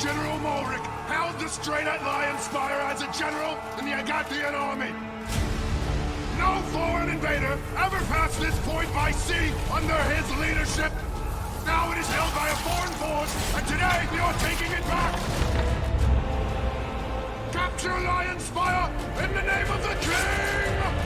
General Mulric held the strait at Lionspire as a general in the Agathian army. No foreign invader ever passed this point by sea under his leadership. Now it is held by a foreign force, and today we are taking it back. Capture Lionspire in the name of the king!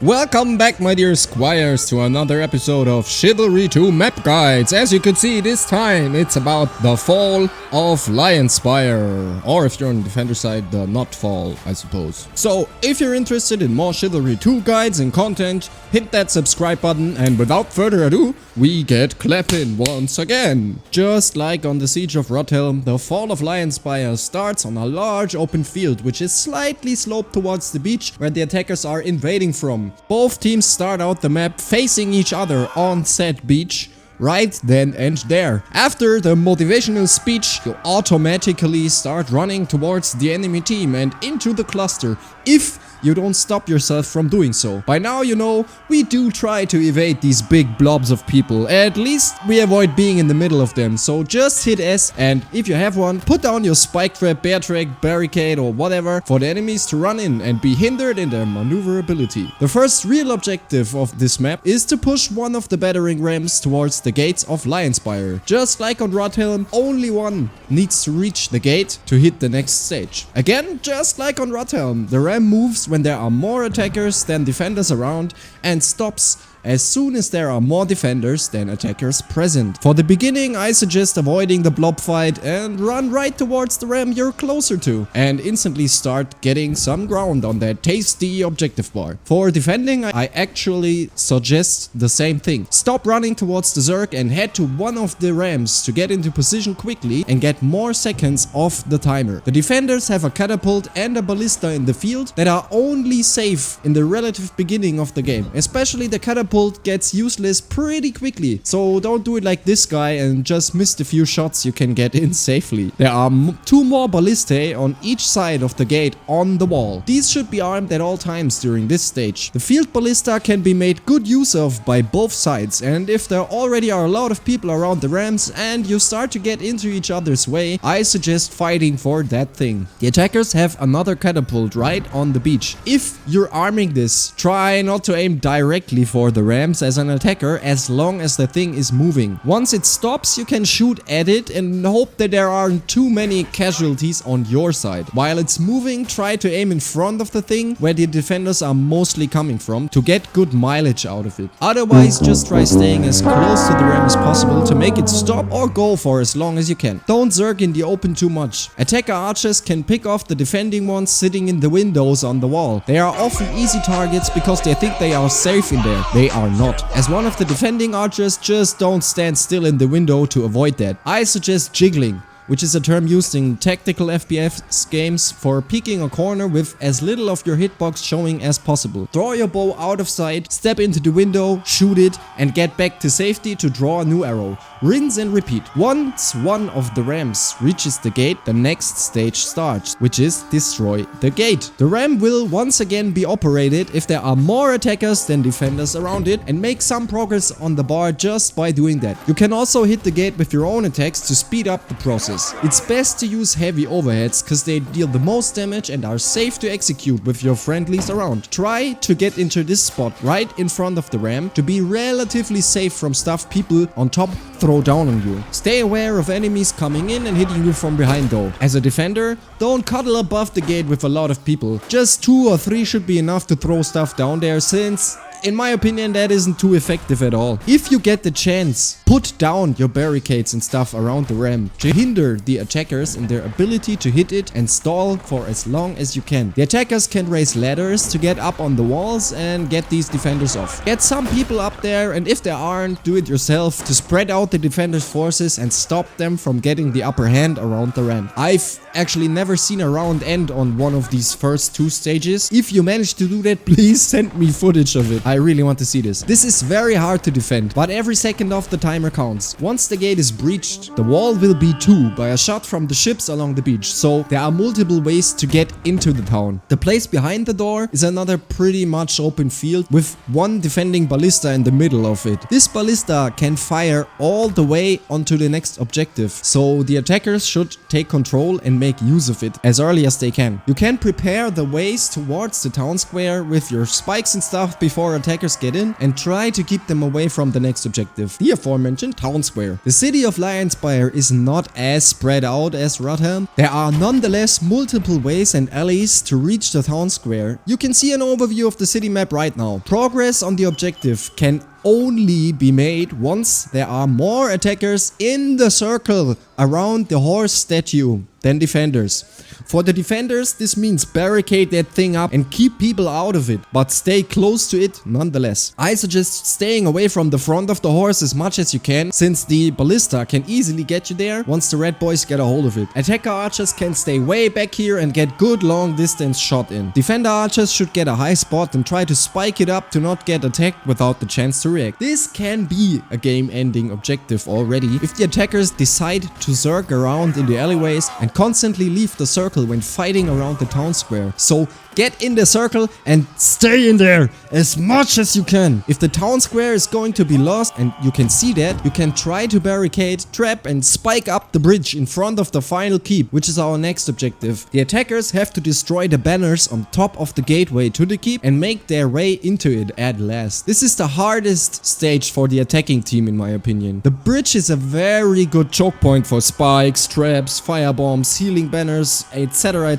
Welcome back, my dear squires, to another episode of Chivalry 2 Map Guides. As you can see, this time it's about the fall of Lionspire, or if you're on the defender side, the not fall, I suppose. So, if you're interested in more Chivalry 2 guides and content, hit that subscribe button, and without further ado, we get clapping once again. Just like on the Siege of Rothelm, the fall of Lionspire starts on a large open field, which is slightly sloped towards the beach where the attackers are invading from. Both teams start out the map facing each other on said beach, right then and there. After the motivational speech, you automatically start running towards the enemy team and into the cluster, if you don't stop yourself from doing so. By now you know, we do try to evade these big blobs of people. At least we avoid being in the middle of them. So just hit S, and if you have one, put down your spike trap, bear trap, barricade or whatever for the enemies to run in and be hindered in their maneuverability. The first real objective of this map is to push one of the battering rams towards the gates of Lionspire. Just like on Rothelm, only one needs to reach the gate to hit the next stage. Again, just like on Rothelm, the ram moves when there are more attackers than defenders around and stops as soon as there are more defenders than attackers present. For the beginning, I suggest avoiding the blob fight and run right towards the ram you're closer to, and instantly start getting some ground on that tasty objective bar. For defending, I actually suggest the same thing. Stop running towards the Zerg and head to one of the rams to get into position quickly and get more seconds off the timer. The defenders have a catapult and a ballista in the field that are only safe in the relative beginning of the game. Especially the catapult gets useless pretty quickly, so don't do it like this guy and just miss the few shots you can get in safely. There are two more ballistae on each side of the gate on the wall. These should be armed at all times during this stage. The field ballista can be made good use of by both sides, and if there already are a lot of people around the rams and you start to get into each other's way, I suggest fighting for that thing. The attackers have another catapult right on the beach. If you're arming this, try not to aim directly for the rams as an attacker as long as the thing is moving. Once it stops, you can shoot at it and hope that there aren't too many casualties on your side. While it's moving, try to aim in front of the thing where the defenders are mostly coming from to get good mileage out of it. Otherwise, just try staying as close to the ram as possible to make it stop or go for as long as you can. Don't zerg in the open too much. Attacker archers can pick off the defending ones sitting in the windows on the wall. They are often easy targets because they think they are safe in there. They are not. As one of the defending archers, just don't stand still in the window to avoid that. I suggest jiggling, which is a term used in tactical FPS games for peeking a corner with as little of your hitbox showing as possible. Draw your bow out of sight, step into the window, shoot it, and get back to safety to draw a new arrow. Rinse and repeat. Once one of the rams reaches the gate, the next stage starts, which is destroy the gate. The ram will once again be operated if there are more attackers than defenders around it, and make some progress on the bar just by doing that. You can also hit the gate with your own attacks to speed up the process. It's best to use heavy overheads because they deal the most damage and are safe to execute with your friendlies around. Try to get into this spot right in front of the ram to be relatively safe from stuff people on top throw down on you. Stay aware of enemies coming in and hitting you from behind though. As a defender, don't cuddle above the gate with a lot of people. Just 2 or 3 should be enough to throw stuff down there, since in my opinion, that isn't too effective at all. If you get the chance, put down your barricades and stuff around the ram to hinder the attackers in their ability to hit it and stall for as long as you can. The attackers can raise ladders to get up on the walls and get these defenders off. Get some people up there, and if there aren't, do it yourself to spread out the defenders' forces and stop them from getting the upper hand around the ram. I've actually never seen a round end on one of these first 2 stages. If you manage to do that, please send me footage of it. I really want to see this. This is very hard to defend, but every second of the timer counts. Once the gate is breached, the wall will be 2 by a shot from the ships along the beach, so there are multiple ways to get into the town. The place behind the door is another pretty much open field with one defending ballista in the middle of it. This ballista can fire all the way onto the next objective, so the attackers should take control and make use of it as early as they can. You can prepare the ways towards the town square with your spikes and stuff before attackers get in, and try to keep them away from the next objective, the aforementioned town square. The city of Lionspire is not as spread out as Rotham. There are nonetheless multiple ways and alleys to reach the town square. You can see an overview of the city map right now. Progress on the objective can only be made once there are more attackers in the circle around the horse statue than defenders. For the defenders, this means barricade that thing up and keep people out of it, but stay close to it nonetheless. I suggest staying away from the front of the horse as much as you can, since the ballista can easily get you there once the red boys get a hold of it. Attacker archers can stay way back here and get good long distance shot in. Defender archers should get a high spot and try to spike it up to not get attacked without the chance to react. This can be a game-ending objective already if the attackers decide to zerg around in the alleyways and constantly leave the circle when fighting around the town square. So get in the circle and stay in there as much as you can. If the town square is going to be lost, and you can see that, you can try to barricade, trap and spike up the bridge in front of the final keep, which is our next objective. The attackers have to destroy the banners on top of the gateway to the keep and make their way into it at last. This is the hardest stage for the attacking team in my opinion. The bridge is a very good choke point for spikes, traps, firebombs, healing banners, etc,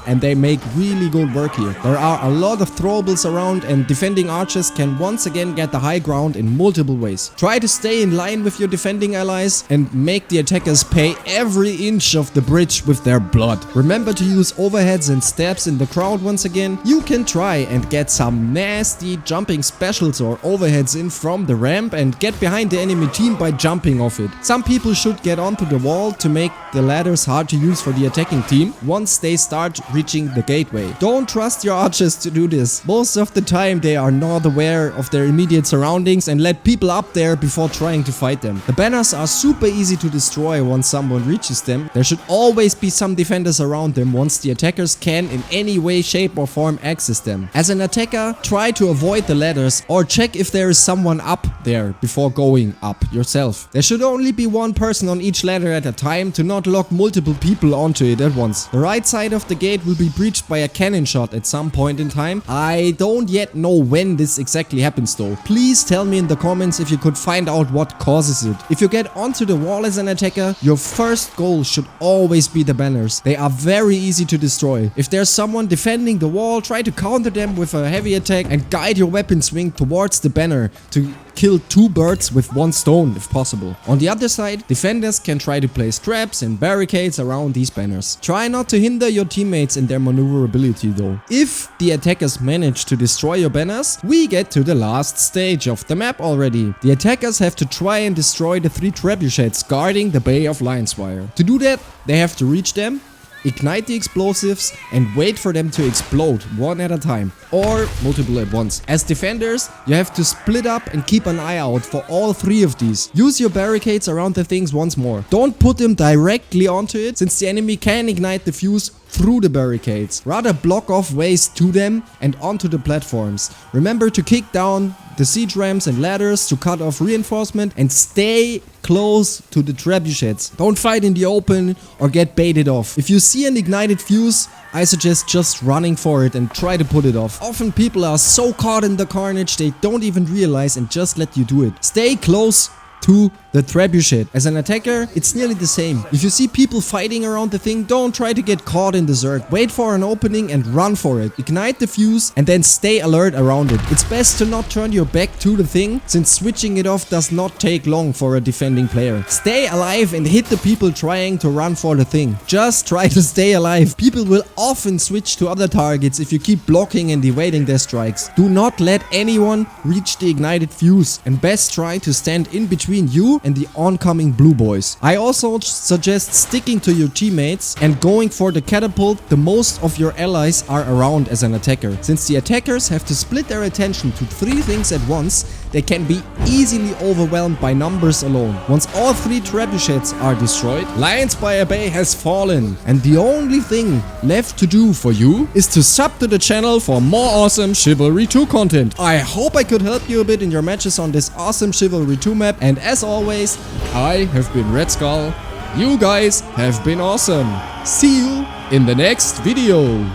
and they make really good work here. There are a lot of throwables around, and defending archers can once again get the high ground in multiple ways. Try to stay in line with your defending allies and make the attackers pay every inch of the bridge with their blood. Remember to use overheads and stabs in the crowd once again. You can try and get some nasty jumping specials or overheads in from the ramp and get behind the enemy team by jumping off it. Some people should get onto the wall to make the ladders hard to use for the attacking team once they start reaching the gateway. Don't trust your archers to do this. Most of the time they are not aware of their immediate surroundings and let people up there before trying to fight them. The banners are super easy to destroy once someone reaches them. There should always be some defenders around them once the attackers can in any way, shape or form access them. As an attacker, try to avoid the ladders or check if there is someone up there before going up yourself. There should only be one person on each ladder at a time to not lock multiple people onto it at once. The right side of the gate will be breached by a cannon shot at some point in time. I don't yet know when this exactly happens though. Please tell me in the comments if you could find out what causes it. If you get onto the wall as an attacker, your first goal should always be the banners. They are very easy to destroy. If there's someone defending the wall, try to counter them with a heavy attack and guide your weapon swing towards the banner to kill 2 birds with 1 stone if possible. On the other side, defenders can try to place traps and barricades around these banners. Try not to hinder your teammates in their maneuverability though. If the attackers manage to destroy your banners, we get to the last stage of the map already. The attackers have to try and destroy the 3 trebuchets guarding the Bay of Lionspire. To do that, they have to reach them, ignite the explosives and wait for them to explode one at a time or multiple at once. As defenders, you have to split up and keep an eye out for all 3 of these. Use your barricades around the things once more. Don't put them directly onto it, since the enemy can ignite the fuse through the barricades. Rather block off ways to them and onto the platforms. Remember to kick down the siege ramps and ladders to cut off reinforcement and stay close to the trebuchets. Don't fight in the open or get baited off. If you see an ignited fuse, I suggest just running for it and try to put it off. Often people are so caught in the carnage they don't even realize and just let you do it. Stay close to the trebuchet. As an attacker, it's nearly the same. If you see people fighting around the thing, don't try to get caught in the zerg. Wait for an opening and run for it. Ignite the fuse and then stay alert around it. It's best to not turn your back to the thing, since switching it off does not take long for a defending player. Stay alive and hit the people trying to run for the thing. Just try to stay alive. People will often switch to other targets if you keep blocking and evading their strikes. Do not let anyone reach the ignited fuse, and best try to stand in between between you and the oncoming blue boys. I also suggest sticking to your teammates and going for the catapult the most of your allies are around as an attacker. Since the attackers have to split their attention to 3 things at once, they can be easily overwhelmed by numbers alone. Once all 3 trebuchets are destroyed, Lionspire Bay has fallen, and the only thing left to do for you is to sub to the channel for more awesome Chivalry 2 content. I hope I could help you a bit in your matches on this awesome Chivalry 2 map, and as always, I have been Red Skull. You guys have been awesome. See you in the next video.